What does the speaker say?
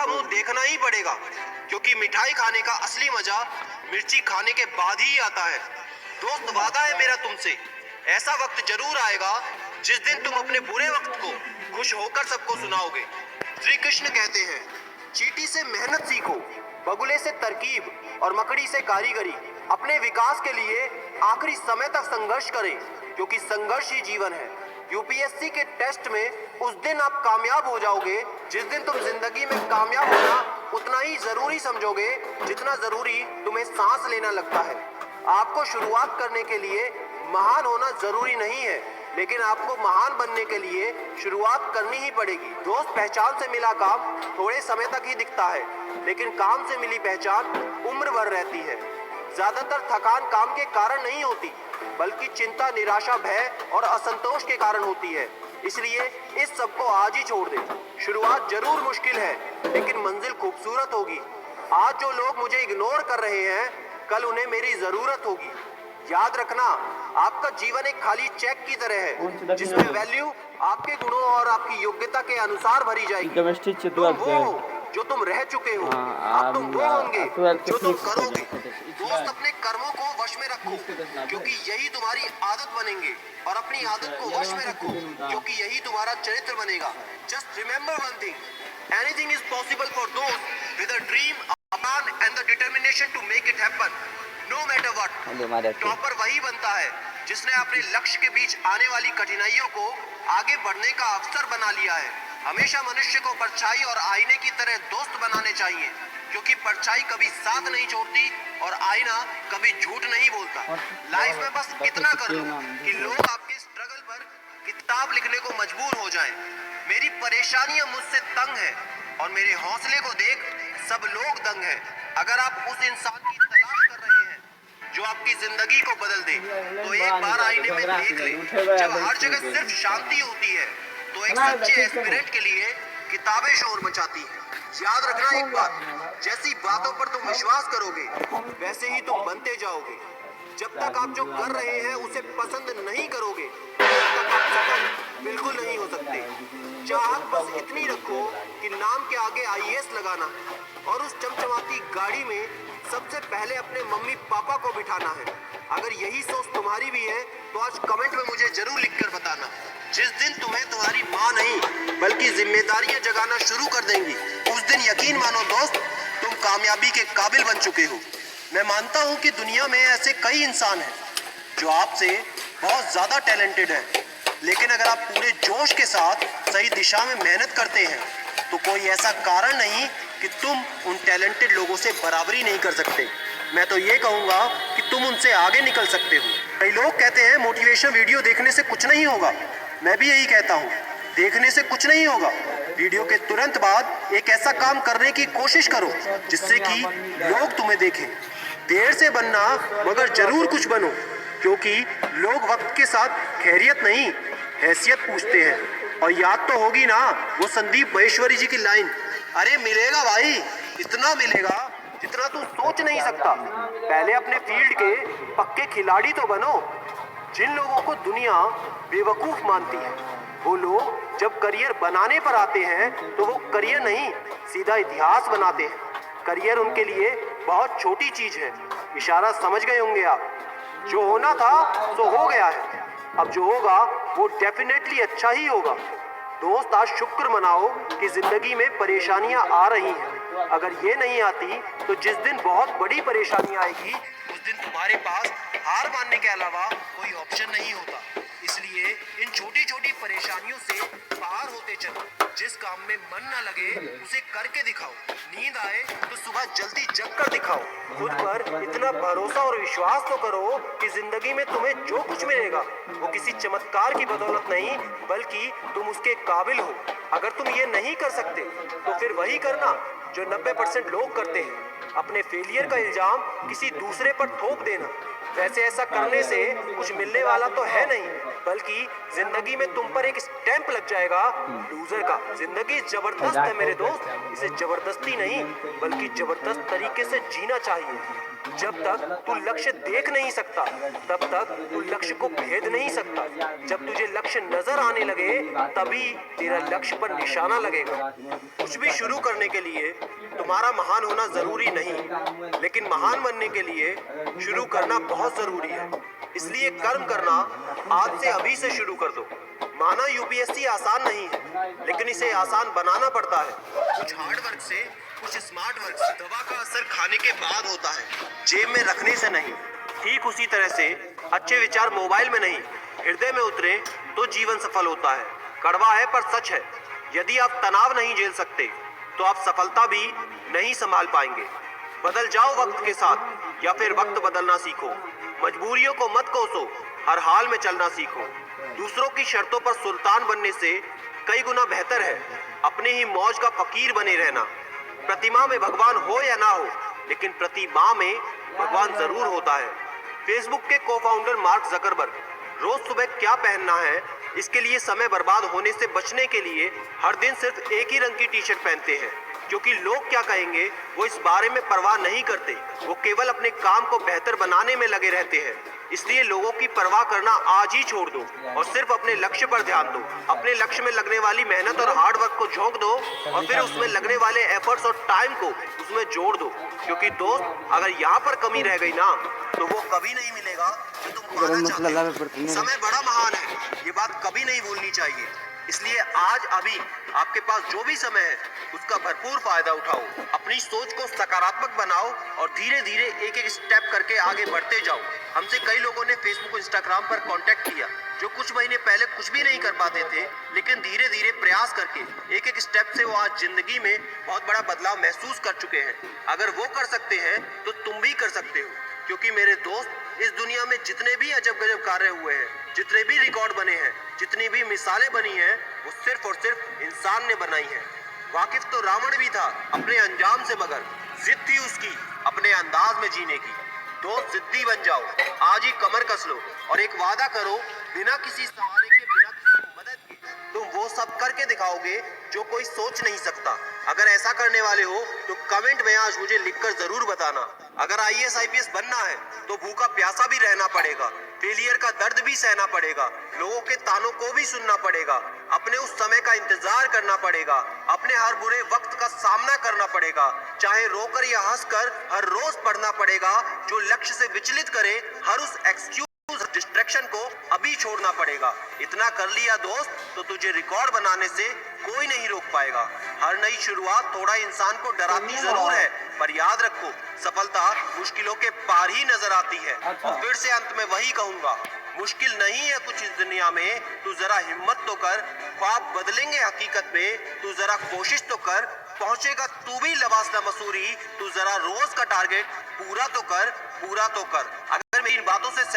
का मुंह देखना ही पड़ेगा, क्योंकि मिठाई खाने का असली मजा मिर्ची खाने के बाद ही आता है। दोस्त, वादा है मेरा तुमसे, ऐसा वक्त जरूर आएगा जिस दिन तुम अपने बुरे वक्त को खुश होकर सबको सुनाओगे। श्री कृष्ण कहते हैं, चींटी से मेहनत सीखो, बगुले से तरकीब और मकड़ी से कारीगरी। अपने विकास के लिए आखिरी समय तक संघर्ष करें, क्योंकि संघर्ष ही जीवन है। यूपीएससी के टेस्ट में उस दिन आप कामयाब हो जाओगे जिस दिन तुम जिंदगी में कामयाब होना उतना ही जरूरी समझोगे जितना जरूरी तुम्हें सांस लेना लगता है। आपको शुरुआत करने के लिए महान होना जरूरी नहीं है, लेकिन आपको महान बनने के लिए शुरुआत करनी ही पड़ेगी। दोस्त, पहचान से मिला काम थोड़े समय तक ही दिखता है, लेकिन काम से मिली पहचान उम्र भर रहती है। ज्यादातर थकान काम के कारण नहीं होती, बल्कि चिंता, निराशा, भय और असंतोष के कारण होती है। इसलिए इस सब को आज ही छोड़ दें। शुरुआत जरूर मुश्किल है, लेकिन मंजिल खूबसूरत होगी। आज जो लोग मुझे इग्नोर कर रहे हैं, कल उन्हें मेरी जरूरत होगी। याद रखना, आपका जीवन एक खाली चेक की तरह है, जिसमें वैल्यू आपके गुणों और आपकी योग्यता के अनुसार भरी जाएगी। तुम वो हो जो तुम रह चुके हो, अब तुम वो होंगे जो तुम करोगे। दोस्त, अपने कर्मों को वश में रखो, क्योंकि यही तुम्हारी आदत बनेंगे, और अपनी आदत को वश में रखो, क्योंकि यही तुम्हारा चरित्र बनेगा। Just remember one thing, anything is possible for those with a dream, a plan and the determination to make it happen, no matter what. Topper वही बनता है जिसने अपने लक्ष्य के बीच आने वाली कठिनाइयों को आगे बढ़ने का अवसर बना लिया है। हमेशा मनुष्य को परछाई और आईने की तरह दोस्त बनाने चाहिए, क्योंकि परछाई कभी साथ नहीं छोड़ती और आईना कभी झूठ नहीं बोलता। लाइफ में बस इतना कर लो कि लोग आपके स्ट्रगल पर किताब लिखने को मजबूर हो जाएं। मेरी परेशानियां मुझसे तंग है और मेरे हौसले को देख सब लोग दंग हैं। अगर आप उस इंसान की तलाश कर रहे हैं जो आपकी जिंदगी को बदल दे, तो एक बार आईने में देख ले। जब हर जगह सिर्फ शांति होती है, तो एक सच्चे एस्पिरेंट के लिए किताबें शोर मचाती हैं। याद रखना एक बात, जैसी बातों पर तुम विश्वास करोगे, वैसे ही तुम बनते जाओगे। जब तक आप जो कर रहे हैं उसे पसंद नहीं करोगे, तब तक आप सफल बिल्कुल नहीं हो सकते। चाहत बस इतनी रखो कि नाम के आगे आईएएस लगाना है, और उस चमचमाती गाड़ी में सबसे पहले अपने मम्मी पापा को बिठाना है। अगर यही सोच तुम्हारी भी है, तो आज कमेंट में मुझे जरूर लिखकर बताना। जिस दिन तुम्हें तुम्हारी माँ नहीं बल्कि जिम्मेदारियां जगाना शुरू कर देंगी, उस दिन यकीन मानो दोस्त, तुम कामयाबी के काबिल बन चुके हो। मैं मानता हूँ कि दुनिया में ऐसे कई इंसान हैं जो आपसे बहुत ज्यादा टैलेंटेड हैं, लेकिन अगर आप पूरे जोश के साथ सही दिशा में मेहनत करते हैं, तो कोई ऐसा कारण नहीं कि तुम उन टैलेंटेड लोगों से बराबरी नहीं कर सकते। मैं तो ये कहूँगा कि तुम उनसे आगे निकल सकते हो। कई लोग कहते हैं मोटिवेशन वीडियो देखने से कुछ नहीं होगा। मैं भी यही कहता हूँ, देखने से कुछ नहीं होगा। वीडियो के तुरंत बाद एक ऐसा काम करने की कोशिश करो जिससे कि लोग तुम्हें देखें। देर से बनना, मगर जरूर कुछ बनो, क्योंकि लोग वक्त के साथ खैरियत नहीं, हैसियत पूछते हैं। और याद तो होगी ना वो संदीप महेश्वरी जी की लाइन, अरे मिलेगा भाई, इतना मिलेगा जितना तू सोच नहीं सकता। पहले अपने फील्ड के पक्के खिलाड़ी तो बनो। जिन लोगों को दुनिया बेवकूफ मानती है, वो लोग जब करियर बनाने पर आते हैं तो वो करियर नहीं, सीधा इतिहास बनाते हैं। करियर उनके लिए बहुत छोटी चीज है। इशारा समझ गए होंगे आप। जो होना था सो हो गया है, अब जो होगा वो डेफिनेटली अच्छा ही होगा। दोस्त, आज शुक्र मनाओ कि जिंदगी में परेशानियां आ रही हैं। अगर ये नहीं आती तो जिस दिन बहुत बड़ी परेशानी आएगी, उस दिन तुम्हारे पास हार मानने के अलावा कोई ऑप्शन नहीं होता। इसलिए इन छोटी छोटी परेशानियों से पार होते चलो। जिस काम में मन ना लगे उसे करके दिखाओ। नींद आए तो सुबह जल्दी जग कर दिखाओ। खुद पर इतना भरोसा और विश्वास तो करो कि जिंदगी में तुम्हें जो कुछ मिलेगा वो किसी चमत्कार की बदौलत नहीं, बल्कि तुम उसके काबिल हो। अगर तुम ये नहीं कर सकते तो फिर वही करना जो 90% लोग करते हैं, अपने फेलियर का इल्जाम किसी दूसरे पर थोप देना। वैसे ऐसा करने से कुछ मिलने वाला तो है नहीं, बल्कि जिंदगी में तुम पर एक स्टैंप लग जाएगा लूजर का। जिंदगी जबरदस्त है मेरे दोस्त, इसे जबरदस्ती नहीं बल्कि जबरदस्त तरीके से जीना चाहिए। जब तक तू लक्ष्य देख नहीं सकता तब तक तू लक्ष्य को भेद नहीं सकता। जब तुझे लक्ष्य नजर आने लगे तभी तेरा लक्ष्य पर निशाना लगेगा। कुछ भी शुरू करने के लिए तुम्हारा महान होना जरूरी नहीं, लेकिन महान बनने के लिए शुरू करना बहुत जरूरी है। इसलिए कर्म करना आज से अभी से शुरू कर दो। माना यूपीएससी आसान नहीं है, लेकिन इसे आसान बनाना पड़ता है। कुछ हार्ड वर्क से, कुछ स्मार्ट वर्क से। दवा का असर खाने के बाद होता है, जेब में रखने से नहीं। ठीक उसी तरह से अच्छे विचार मोबाइल में नहीं, हृदय में उतरे तो जीवन सफल होता है। कड़वा है पर सच है। यदि आप तनाव नहीं झेल सकते तो आप सफलता भी नहीं संभाल पाएंगे। बदल जाओ वक्त के साथ, या फिर वक्त बदलना सीखो। मजबूरियों को मत कोसो, हर हाल में चलना सीखो। दूसरों की शर्तों पर सुल्तान बनने से कई गुना बेहतर है अपने ही मौज का फकीर बने रहना। प्रतिमा में भगवान हो या ना हो, लेकिन प्रतिमा में भगवान जरूर होता है। फेसबुक के को-फाउंडर मार्क जकरबर्ग रोज सुबह क्या पहनना है इसके लिए समय बर्बाद होने से बचने के लिए हर दिन सिर्फ एक ही रंग की टी शर्ट पहनते हैं, क्योंकि लोग क्या कहेंगे वो इस बारे में परवाह नहीं करते। वो केवल अपने काम को बेहतर बनाने में लगे रहते हैं। इसलिए लोगों की परवाह करना आज ही छोड़ दो और सिर्फ अपने लक्ष्य पर ध्यान दो। अपने लक्ष्य में लगने वाली मेहनत और हार्ड वर्क को झोंक दो और फिर उसमें लगने वाले एफर्ट्स और टाइम को उसमें जोड़ दो। क्योंकि दोस्त, अगर यहाँ पर कमी रह गई ना तो वो कभी नहीं मिलेगा जो तुम पाना चाहते हो। समय बड़ा महान है, ये बात कभी नहीं भूलनी चाहिए। इसलिए आज अभी आपके पास जो भी समय है उसका भरपूर फायदा उठाओ। अपनी सोच को सकारात्मक बनाओ और धीरे धीरे एक एक स्टेप करके आगे बढ़ते जाओ। हमसे कई लोगों ने फेसबुक, इंस्टाग्राम पर कांटेक्ट किया, जो कुछ महीने पहले कुछ भी नहीं कर पाते थे, लेकिन धीरे धीरे प्रयास करके एक एक स्टेप से वो आज जिंदगी में बहुत बड़ा बदलाव महसूस कर चुके हैं। अगर वो कर सकते हैं तो तुम भी कर सकते हो। क्योंकि मेरे दोस्त, इस दुनिया में जितने भी अजब गजब कार्य हुए हैं, जितने भी रिकॉर्ड बने हैं, जितनी भी मिसालें बनी हैं, वो सिर्फ और सिर्फ इंसान ने बनाई है। वाकिफ तो रावण भी था अपने अंजाम से, मगर जिद थी उसकी अपने अंदाज में जीने की। दोस्त, जिद्दी बन जाओ, आज ही कमर कस लो और एक वादा करो, बिना किसी सहारे के, बिना किसी मदद के तुम वो सब करके दिखाओगे जो कोई सोच नहीं सकता। अगर ऐसा करने वाले हो तो कमेंट में आज मुझे लिखकर जरूर बताना। अगर आईएएस आईपीएस बनना है तो भूखा प्यासा भी रहना पड़ेगा, फेलियर का दर्द भी सहना पड़ेगा, लोगों के तानों को भी सुनना पड़ेगा, अपने उस समय का इंतजार करना पड़ेगा, अपने हर बुरे वक्त का सामना करना पड़ेगा, चाहे रोकर या हंसकर हर रोज पढ़ना पड़ेगा। जो लक्ष्य से विचलित करे, हर उस एक्सक्यूज, डिस्ट्रैक्शन को अभी छोड़ना पड़ेगा। इतना कर लिया दोस्त तो तुझे रिकॉर्ड बनाने से कोई नहीं रोक पाएगा। हर नई शुरुआत थोड़ा इंसान को डराती जरूर है, पर याद रखो, सफलता मुश्किलों के पार ही नजर आती है। और फिर से अंत में वही कहूंगा, मुश्किल नहीं है कुछ इस दुनिया में, तू जरा हिम्मत तो कर। ख्वाब बदलेंगे हकीकत में, तू जरा कोशिश तो कर। पहुंचेगा तू भी लबासना मसूरी, तू जरा रोज का टारगेट पूरा तो कर, पूरा तो कर। अगर मेरी इन बातों से